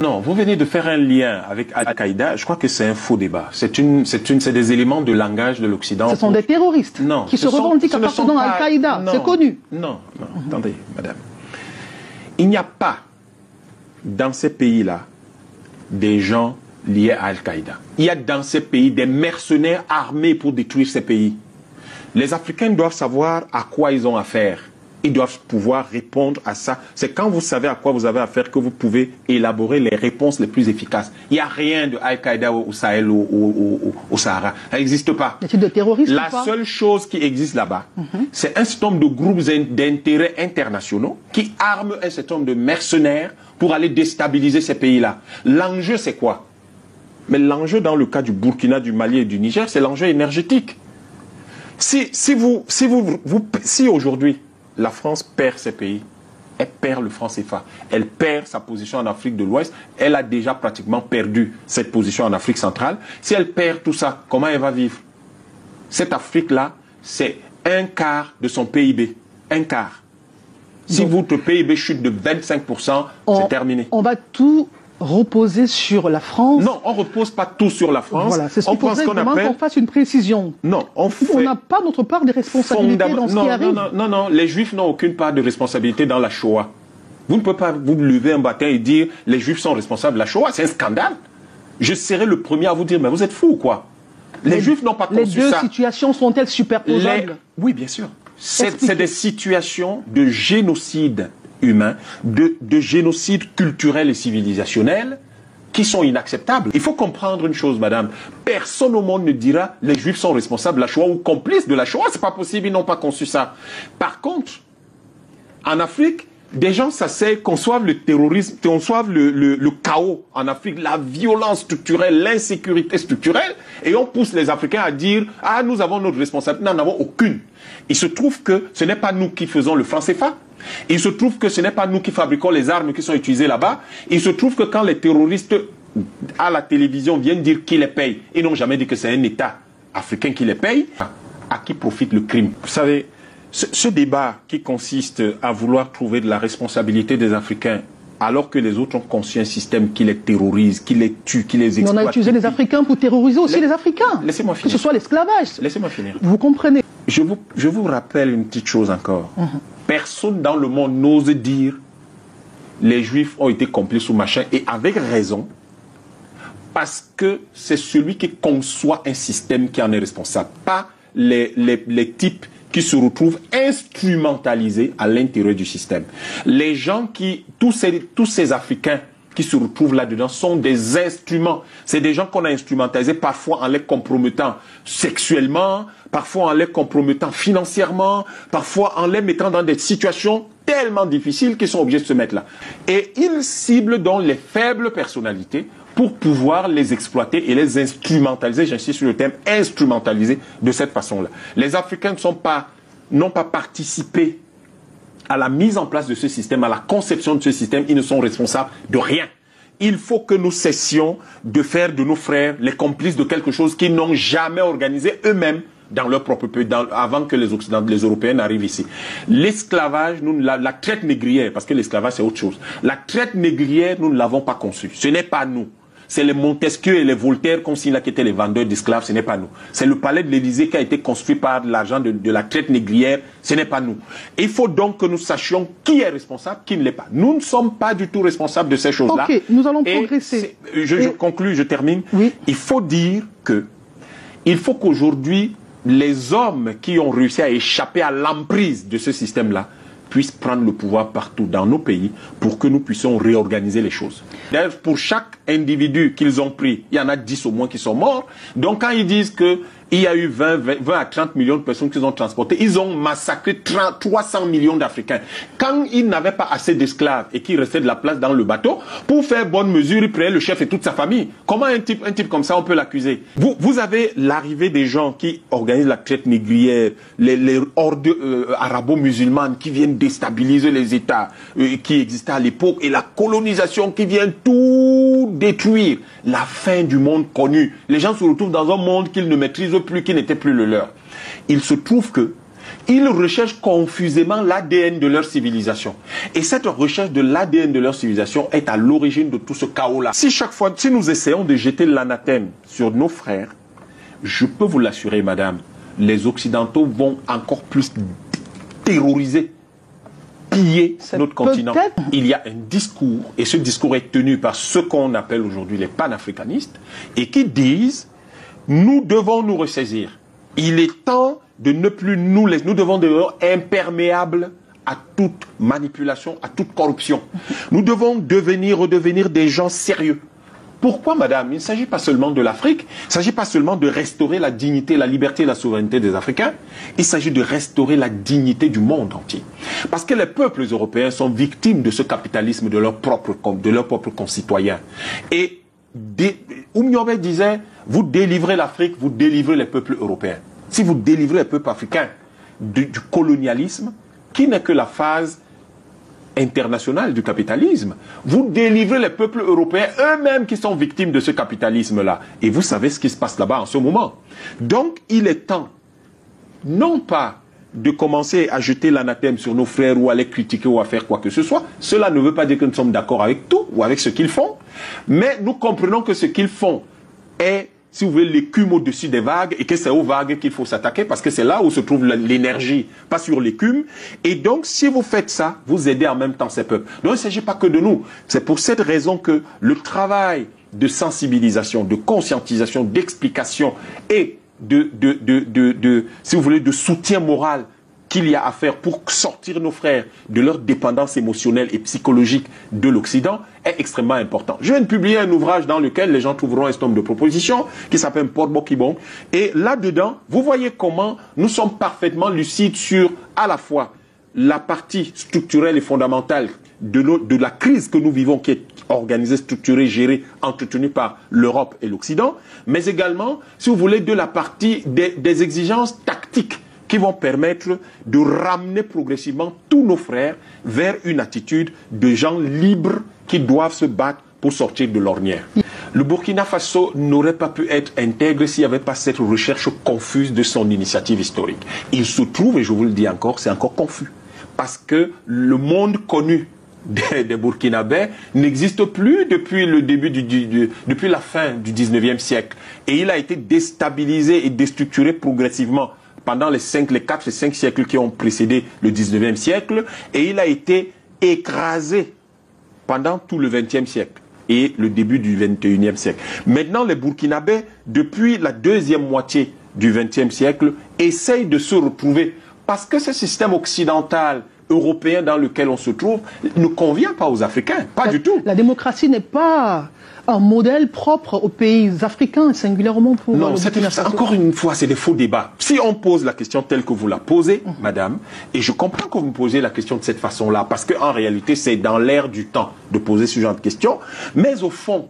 Non, vous venez de faire un lien avec Al-Qaïda. Je crois que c'est un faux débat. C'est des éléments de langage de l'Occident. Ce sont des terroristes qui se revendiquent appartenant à Al-Qaïda. C'est connu. Non, attendez, madame. Il n'y a pas dans ces pays-là des gens liés à Al-Qaïda. Il y a dans ces pays des mercenaires armés pour détruire ces pays. Les Africains doivent savoir à quoi ils ont affaire. Ils doivent pouvoir répondre à ça. C'est quand vous savez à quoi vous avez affaire que vous pouvez élaborer les réponses les plus efficaces. Il n'y a rien de Al-Qaïda au Sahel ou au Sahara. Ça n'existe pas. De terroristes La seule chose qui existe là-bas, c'est un certain nombre de groupes d'intérêts internationaux qui arment un certain nombre de mercenaires pour aller déstabiliser ces pays-là. L'enjeu, c'est quoi? Mais l'enjeu dans le cas du Burkina, du Mali et du Niger, c'est l'enjeu énergétique. Si aujourd'hui, la France perd ces pays, elle perd le franc CFA, elle perd sa position en Afrique de l'Ouest, elle a déjà pratiquement perdu cette position en Afrique centrale. Si elle perd tout ça, comment elle va vivre? Cette Afrique-là, c'est un quart de son PIB. Un quart. Si votre PIB chute de 25%, c'est terminé. On va tout reposer sur la France. Non, on ne repose pas tout sur la France. Voilà, c'est ce qu'il faudrait vraiment qu'on fasse une précision. Non, on n'a pas notre part de responsabilité dans ce qui arrive. Non, les Juifs n'ont aucune part de responsabilité dans la Shoah. Vous ne pouvez pas vous lever un matin et dire les Juifs sont responsables de la Shoah. C'est un scandale. Je serai le premier à vous dire, mais vous êtes fou ou quoi? Les Juifs n'ont pas conçu ça. Les deux situations sont-elles superposables? Oui, bien sûr. C'est des situations de génocide humain, de génocide culturel et civilisationnel qui sont inacceptables. Il faut comprendre une chose, madame. Personne au monde ne dira les Juifs sont responsables de la Shoah ou complices de la Shoah. C'est pas possible, ils n'ont pas conçu ça. Par contre, en Afrique, des gens s'asseyent, conçoivent le terrorisme, conçoivent le chaos en Afrique, la violence structurelle, l'insécurité structurelle, et on pousse les Africains à dire « Ah, nous avons notre responsabilité. » Nous n'en avons aucune. Il se trouve que ce n'est pas nous qui faisons le franc CFA. Il se trouve que ce n'est pas nous qui fabriquons les armes qui sont utilisées là-bas. Il se trouve que quand les terroristes à la télévision viennent dire qui les paye, ils n'ont jamais dit que c'est un État africain qui les paye. À qui profite le crime? Vous savez, ce débat qui consiste à vouloir trouver de la responsabilité des Africains alors que les autres ont conçu un système qui les terrorise, qui les tue, qui les exploite. Mais on a utilisé les Africains pour terroriser aussi les Africains. Laissez-moi finir. Que ce soit l'esclavage. Laissez-moi finir. Vous comprenez? Je vous rappelle une petite chose encore. Personne dans le monde n'ose dire les Juifs ont été complices ou machin, et avec raison, parce que c'est celui qui conçoit un système qui en est responsable, pas les types qui se retrouvent instrumentalisés à l'intérieur du système. Les gens tous ces Africains qui se retrouvent là-dedans sont des instruments. C'est des gens qu'on a instrumentalisés parfois en les compromettant sexuellement, parfois en les compromettant financièrement, parfois en les mettant dans des situations tellement difficiles qu'ils sont obligés de se mettre là. Et ils ciblent donc les faibles personnalités pour pouvoir les exploiter et les instrumentaliser, j'insiste sur le terme instrumentaliser de cette façon-là. Les Africains n'ont pas participé à la mise en place de ce système, à la conception de ce système. Ils ne sont responsables de rien. Il faut que nous cessions de faire de nos frères les complices de quelque chose qu'ils n'ont jamais organisé eux-mêmes dans leur propre pays, avant que les Européens n'arrivent ici. L'esclavage, la traite négrière, parce que l'esclavage c'est autre chose. La traite négrière, nous ne l'avons pas conçue. Ce n'est pas nous. C'est les Montesquieu et les Voltaire qu'on signe là qui étaient les vendeurs d'esclaves, ce n'est pas nous. C'est le palais de l'Élysée qui a été construit par l'argent de la traite négrière, ce n'est pas nous. Il faut donc que nous sachions qui est responsable, qui ne l'est pas. Nous ne sommes pas du tout responsables de ces choses-là. Ok, nous allons progresser. Je conclue, je termine. Oui. Il faut dire que, il faut qu'aujourd'hui, les hommes qui ont réussi à échapper à l'emprise de ce système-là puissent prendre le pouvoir partout dans nos pays pour que nous puissions réorganiser les choses. D'ailleurs, pour chaque individu qu'ils ont pris, il y en a 10 au moins qui sont morts. Donc quand ils disent qu'il y a eu 20 à 30 millions de personnes qu'ils ont transportées, ils ont massacré 300 millions d'Africains. Quand ils n'avaient pas assez d'esclaves et qu'il restait de la place dans le bateau, pour faire bonne mesure, ils prenaient le chef et toute sa famille. Comment un type comme ça, on peut l'accuser? Vous avez l'arrivée des gens qui organisent la traite négrière, les hordes arabo-musulmanes qui viennent déstabiliser les États qui existaient à l'époque, et la colonisation qui vient tout détruire. La fin du monde connu. Les gens se retrouvent dans un monde qu'ils ne maîtrisent plus, qui n'était plus le leur. Il se trouve que Ils recherchent confusément l'ADN de leur civilisation. Et cette recherche de l'ADN de leur civilisation est à l'origine de tout ce chaos-là. Si chaque fois, si nous essayons de jeter l'anathème sur nos frères, je peux vous l'assurer, madame, les Occidentaux vont encore plus terroriser, piller notre continent. Il y a un discours, et ce discours est tenu par ceux qu'on appelle aujourd'hui les panafricanistes, et qui disent, nous devons nous ressaisir. Il est temps de ne plus nous laisser, nous devons devenir imperméables à toute manipulation, à toute corruption. Nous devons redevenir des gens sérieux. Pourquoi, madame? Il ne s'agit pas seulement de l'Afrique, il ne s'agit pas seulement de restaurer la dignité, la liberté et la souveraineté des Africains, il s'agit de restaurer la dignité du monde entier. Parce que les peuples européens sont victimes de ce capitalisme de leurs propres concitoyens. Et Oumniobé disait, vous délivrez l'Afrique, vous délivrez les peuples européens. Si vous délivrez les peuples africains du colonialisme, qui n'est que la phase internationale du capitalisme, vous délivrez les peuples européens eux-mêmes qui sont victimes de ce capitalisme-là. Et vous savez ce qui se passe là-bas en ce moment. Donc, il est temps, non pas de commencer à jeter l'anathème sur nos frères ou à les critiquer ou à faire quoi que ce soit. Cela ne veut pas dire que nous sommes d'accord avec tout ou avec ce qu'ils font, mais nous comprenons que ce qu'ils font est, si vous voulez, l'écume au-dessus des vagues et que c'est aux vagues qu'il faut s'attaquer parce que c'est là où se trouve l'énergie, pas sur l'écume. Et donc, si vous faites ça, vous aidez en même temps ces peuples. Donc, il ne s'agit pas que de nous. C'est pour cette raison que le travail de sensibilisation, de conscientisation, d'explication et si vous voulez, de soutien moral qu'il y a à faire pour sortir nos frères de leur dépendance émotionnelle et psychologique de l'Occident est extrêmement important. Je viens de publier un ouvrage dans lequel les gens trouveront un certain nombre de propositions qui s'appelle Port Bokibon. Et là-dedans, vous voyez comment nous sommes parfaitement lucides sur à la fois la partie structurelle et fondamentale de la crise que nous vivons, qui est organisée, structurée, gérée, entretenue par l'Europe et l'Occident, mais également, si vous voulez, de la partie des exigences tactiques qui vont permettre de ramener progressivement tous nos frères vers une attitude de gens libres qui doivent se battre pour sortir de l'ornière. Le Burkina Faso n'aurait pas pu être intègre s'il n'y avait pas cette recherche confuse de son initiative historique. Il se trouve, et je vous le dis encore, c'est encore confus. Parce que le monde connu des Burkinabés n'existe plus depuis le début depuis la fin du 19e siècle. Et il a été déstabilisé et déstructuré progressivement pendant les 4 et 5 siècles qui ont précédé le 19e siècle. Et il a été écrasé pendant tout le 20e siècle et le début du 21e siècle. Maintenant, les Burkinabés, depuis la deuxième moitié du 20e siècle, essayent de se retrouver parce que ce système occidental européen dans lequel on se trouve ne convient pas aux Africains, pas du tout. La démocratie n'est pas un modèle propre aux pays africains, singulièrement pour... Non, encore une fois, c'est des faux débats. Si on pose la question telle que vous la posez, madame, et je comprends que vous me posez la question de cette façon-là, parce qu'en réalité, c'est dans l'air du temps de poser ce genre de questions, mais au fond,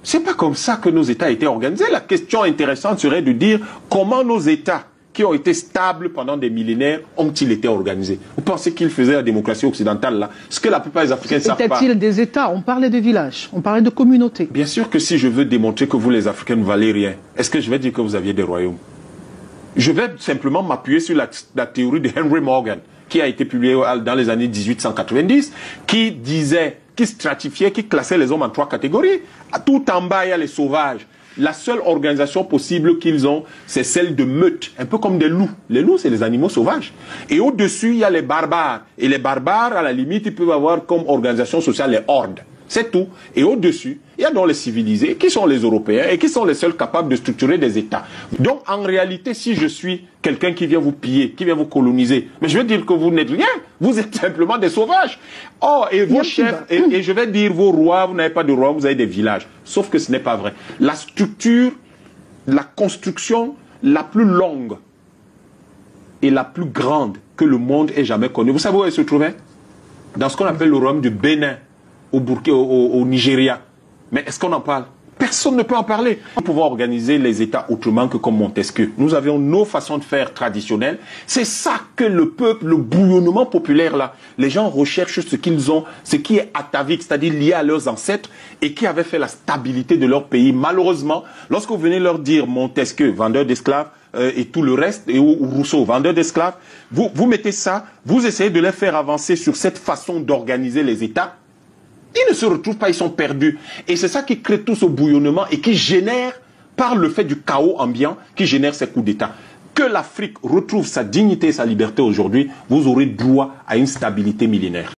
c'est pas comme ça que nos États étaient organisés. La question intéressante serait de dire comment nos États qui ont été stables pendant des millénaires ont-ils été organisés? Vous pensez qu'ils faisaient la démocratie occidentale là? Ce que la plupart des Africains ne savent pas. Étaient-ils des États? On parlait de villages, on parlait de communautés. Bien sûr que si je veux démontrer que vous les Africains ne valez rien, est-ce que je vais dire que vous aviez des royaumes? Je vais simplement m'appuyer sur la théorie de Henry Morgan, qui a été publiée dans les années 1890, qui disait, qui stratifiait, qui classait les hommes en 3 catégories. Tout en bas, il y a les sauvages. La seule organisation possible qu'ils ont, c'est celle de meute, un peu comme des loups. Les loups, c'est les animaux sauvages. Et au-dessus, il y a les barbares. Et les barbares, à la limite, ils peuvent avoir comme organisation sociale les hordes. C'est tout. Et au-dessus, il y a donc les civilisés, qui sont les Européens, et qui sont les seuls capables de structurer des États. Donc, en réalité, si je suis quelqu'un qui vient vous piller, qui vient vous coloniser, mais je vais dire que vous n'êtes rien. Vous êtes simplement des sauvages. Oh, et vos chefs, et je vais dire vos rois, vous n'avez pas de rois, vous avez des villages. Sauf que ce n'est pas vrai. La structure, la construction la plus longue et la plus grande que le monde ait jamais connue. Vous savez où elle se trouvait? Dans ce qu'on appelle le royaume du Bénin, au Nigeria. Mais est-ce qu'on en parle? Personne ne peut en parler. Nous pouvons organiser les États autrement que comme Montesquieu. Nous avions nos façons de faire traditionnelles. C'est ça que le peuple, le bouillonnement populaire là, les gens recherchent ce qu'ils ont, ce qui est atavique, c'est-à-dire lié à leurs ancêtres et qui avait fait la stabilité de leur pays. Malheureusement, lorsque vous venez leur dire Montesquieu, vendeur d'esclaves, et tout le reste, et Rousseau, vendeur d'esclaves, vous mettez ça, vous essayez de les faire avancer sur cette façon d'organiser les États, ils ne se retrouvent pas, ils sont perdus. Et c'est ça qui crée tout ce bouillonnement et qui génère, par le fait du chaos ambiant, qui génère ces coups d'État. Que l'Afrique retrouve sa dignité et sa liberté aujourd'hui, vous aurez droit à une stabilité millénaire.